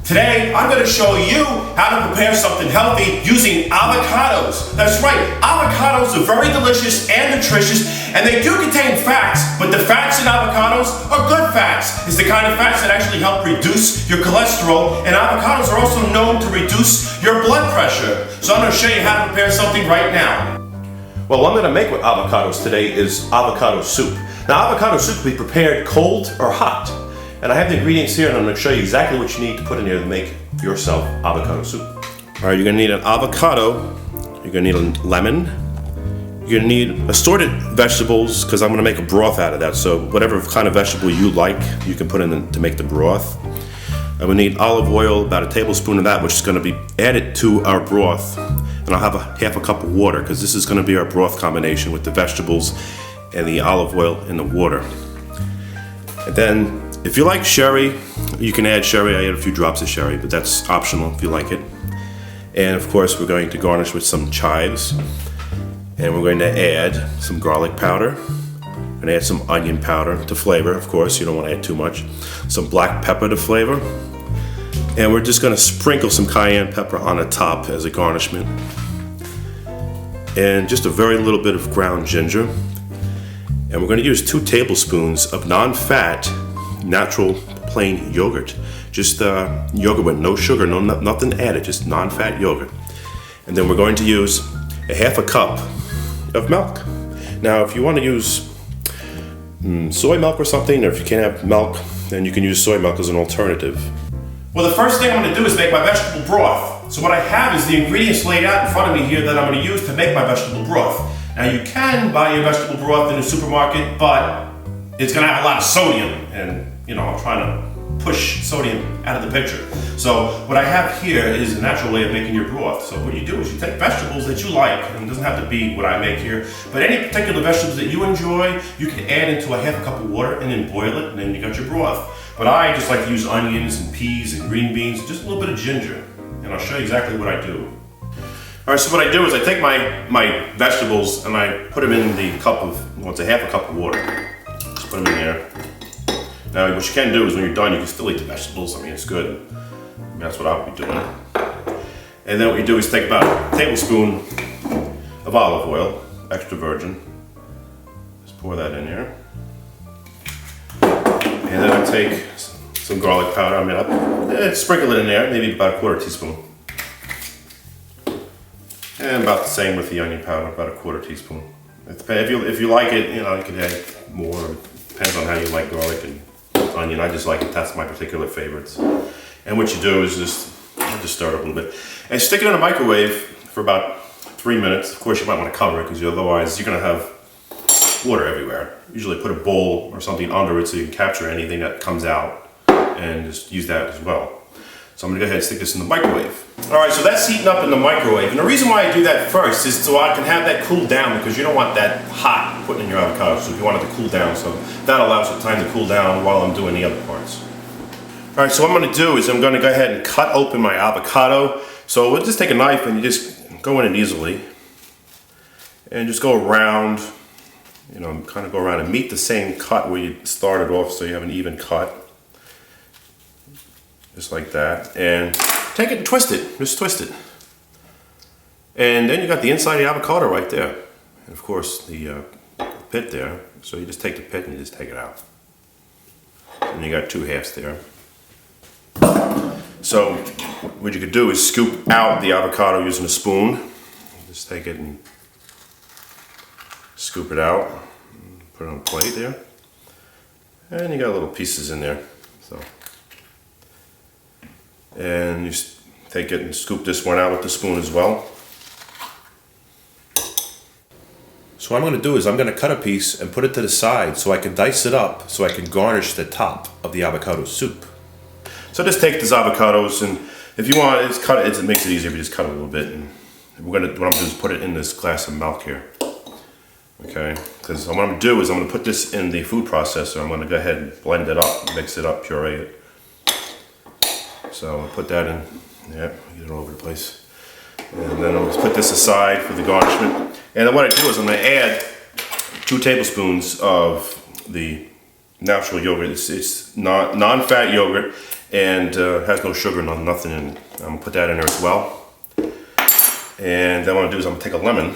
Today, I'm going to show you how to prepare something healthy using avocados. That's right, avocados are very delicious and nutritious, and they do contain fats, but the fats in avocados are good fats. It's the kind of fats that actually help reduce your cholesterol, and avocados are also known to reduce your blood pressure. So I'm going to show you how to prepare something right now. Well, what I'm going to make with avocados today is avocado soup. Now, avocado soup can be prepared cold or hot. And I have the ingredients here, and I'm going to show you exactly what you need to put in here to make yourself avocado soup. All right, you're going to need an avocado, you're going to need a lemon, you're going to need assorted vegetables, because I'm going to make a broth out of that. So whatever kind of vegetable you like, you can put in to make the broth. I'm going to need olive oil, about a tablespoon of that, which is going to be added to our broth. And I'll have half a cup of water, because this is going to be our broth combination with the vegetables and the olive oil and the water. And then, if you like sherry, you can add sherry. I add a few drops of sherry, but that's optional if you like it. And of course, we're going to garnish with some chives. And we're going to add some garlic powder. We're going to add some onion powder to flavor, of course. You don't want to add too much. Some black pepper to flavor. And we're just going to sprinkle some cayenne pepper on the top as a garnishment. And just a very little bit of ground ginger. And we're going to use 2 tablespoons of non-fat natural plain yogurt. Just yogurt with no sugar, nothing added, just non-fat yogurt. And then we're going to use a half a cup of milk. Now, if you want to use soy milk or something, or if you can't have milk, then you can use soy milk as an alternative. Well, the first thing I'm going to do is make my vegetable broth. So what I have is the ingredients laid out in front of me here that I'm going to use to make my vegetable broth. Now, you can buy your vegetable broth in the supermarket, but it's going to have a lot of sodium, and I'm trying to push sodium out of the picture. So what I have here is a natural way of making your broth. So what you do is you take vegetables that you like, and it doesn't have to be what I make here, but any particular vegetables that you enjoy, you can add into a half a cup of water and then boil it, and then you got your broth. But I just like to use onions and peas and green beans, just a little bit of ginger, and I'll show you exactly what I do. All right, so what I do is I take my vegetables and I put them in the cup of, it's a half a cup of water. Just put them in there. Now, what you can do is when you're done, you can still eat the vegetables. I mean, it's good. That's what I'll be doing. And then what you do is take about a tablespoon of olive oil, extra virgin. Just pour that in there. And then I take some garlic powder. I mean, I'll sprinkle it in there, maybe about a quarter teaspoon. And about the same with the onion powder, about a quarter teaspoon. If you like it, you can add more. Depends on how you like garlic and onion. I just like it. That's my particular favorites. And what you do is just stir it up a little bit and stick it in a microwave for about 3 minutes. Of course, you might want to cover it because otherwise you're going to have water everywhere. Usually put a bowl or something under it so you can capture anything that comes out and just use that as well. So I'm going to go ahead and stick this in the microwave. All right, so that's heating up in the microwave. And the reason why I do that first is so I can have that cool down, because you don't want that hot putting in your avocado soup. You want it to cool down, so that allows it time to cool down while I'm doing the other parts. All right, so what I'm going to do is I'm going to go ahead and cut open my avocado. So we'll just take a knife and you just go in it easily. And just go around, kind of go around and meet the same cut where you started off so you have an even cut. Just like that, and take it and twist it, just twist it. And then you got the inside of the avocado right there. And of course the pit there, so you just take the pit and you just take it out. And you got 2 halves there. So what you could do is scoop out the avocado using a spoon. Just take it and scoop it out, put it on a plate there. And you got little pieces in there. And you take it and scoop this one out with the spoon as well. So what I'm going to do is I'm going to cut a piece and put it to the side so I can dice it up so I can garnish the top of the avocado soup. So just take these avocados, and if you want, it makes it easier if you just cut it a little bit. And what I'm going to do is put it in this glass of milk here. Okay, because what I'm going to do is I'm going to put this in the food processor. I'm going to go ahead and blend it up, mix it up, puree it. So I'll put that in, get it all over the place. And then I'll put this aside for the garnishment. And then what I do is I'm going to add 2 tablespoons of the natural yogurt. It's non-fat yogurt, and has no sugar, nothing in it. I'm gonna put that in there as well. And then what I'm gonna do is I'm gonna take a lemon.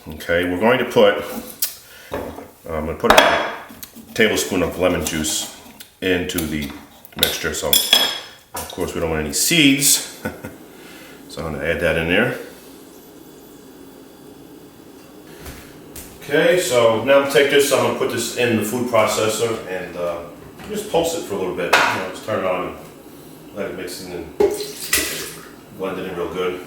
Okay, we're going to put, I'm gonna put a tablespoon of lemon juice into the mixture. So of course we don't want any seeds. So I'm gonna add that in there. Okay, so now I'm gonna take this, I'm gonna put this in the food processor and just pulse it for a little bit. Just turn it on and let it mix in and blend it in real good.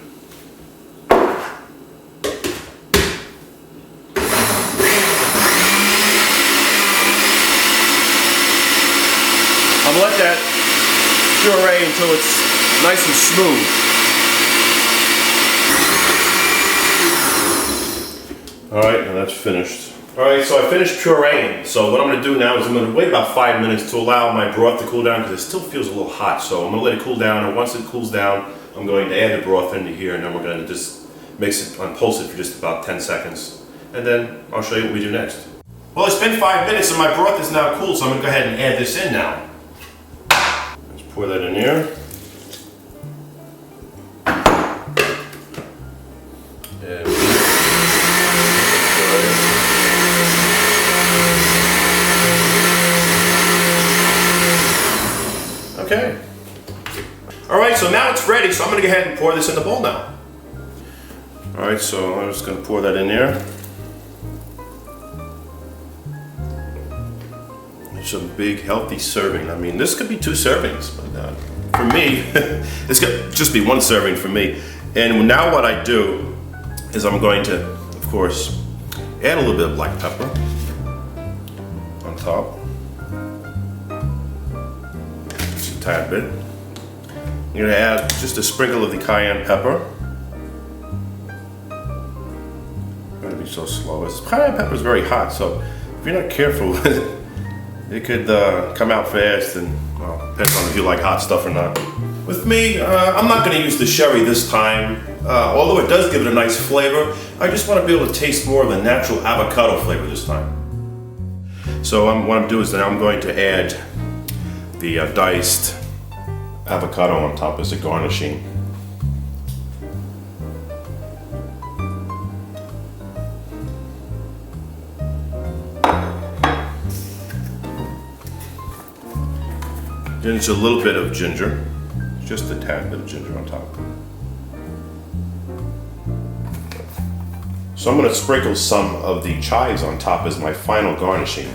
I'm gonna let that puree until it's nice and smooth. Alright, now that's finished. Alright, so I finished pureeing. So what I'm going to do now is I'm going to wait about 5 minutes to allow my broth to cool down because it still feels a little hot. So I'm going to let it cool down, and once it cools down, I'm going to add the broth into here, and then we're going to just mix it, pulse it for just about 10 seconds. And then I'll show you what we do next. Well, it's been 5 minutes and my broth is now cool, so I'm going to go ahead and add this in now. Let's pour that in here. Okay. Alright, so now it's ready, so I'm going to go ahead and pour this in the bowl now. Alright, so I'm just going to pour that in there. It's a big, healthy serving. I mean, this could be 2 servings, but for me, this could just be 1 serving for me. And now what I do is I'm going to, of course, add a little bit of black pepper on top. Just a tad bit. I'm going to add just a sprinkle of the cayenne pepper. I'm going to be so slow. Cayenne pepper is very hot, so if you're not careful with it, it could come out fast, and well, depends on if you like hot stuff or not. With me, I'm not going to use the sherry this time, although it does give it a nice flavor. I just want to be able to taste more of the natural avocado flavor this time. So what I'm doing is that I'm going to add the diced avocado on top as a garnishing. Then it's a little bit of ginger, just a tad bit of ginger on top. So I'm going to sprinkle some of the chives on top as my final garnishing.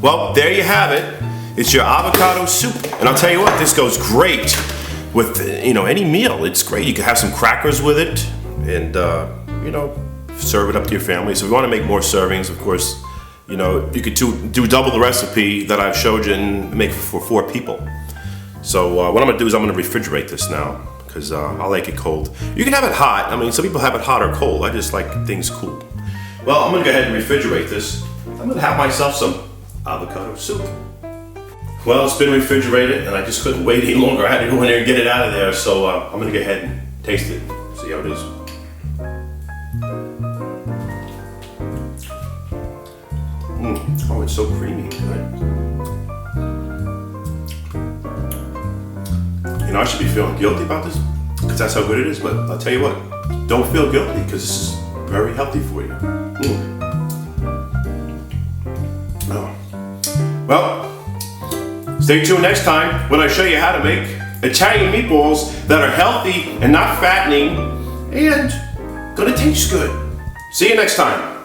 Well, there you have it. It's your avocado soup, and I'll tell you what, this goes great with any meal. It's great. You can have some crackers with it, and serve it up to your family. So if you want to make more servings, of course, you could do double the recipe that I've showed you and make for 4 people. So what I'm going to do is I'm going to refrigerate this now because I like it cold. You can have it hot. I mean, some people have it hot or cold. I just like things cool. Well, I'm going to go ahead and refrigerate this. I'm going to have myself some avocado soup. Well, it's been refrigerated and I just couldn't wait any longer. I had to go in there and get it out of there. So I'm going to go ahead and taste it, see how it is. Oh, it's so creamy. I should be feeling guilty about this because that's how good it is, but I'll tell you what, don't feel guilty because this is very healthy for you. Oh. Well, stay tuned next time when I show you how to make Italian meatballs that are healthy and not fattening and gonna taste good. See you next time.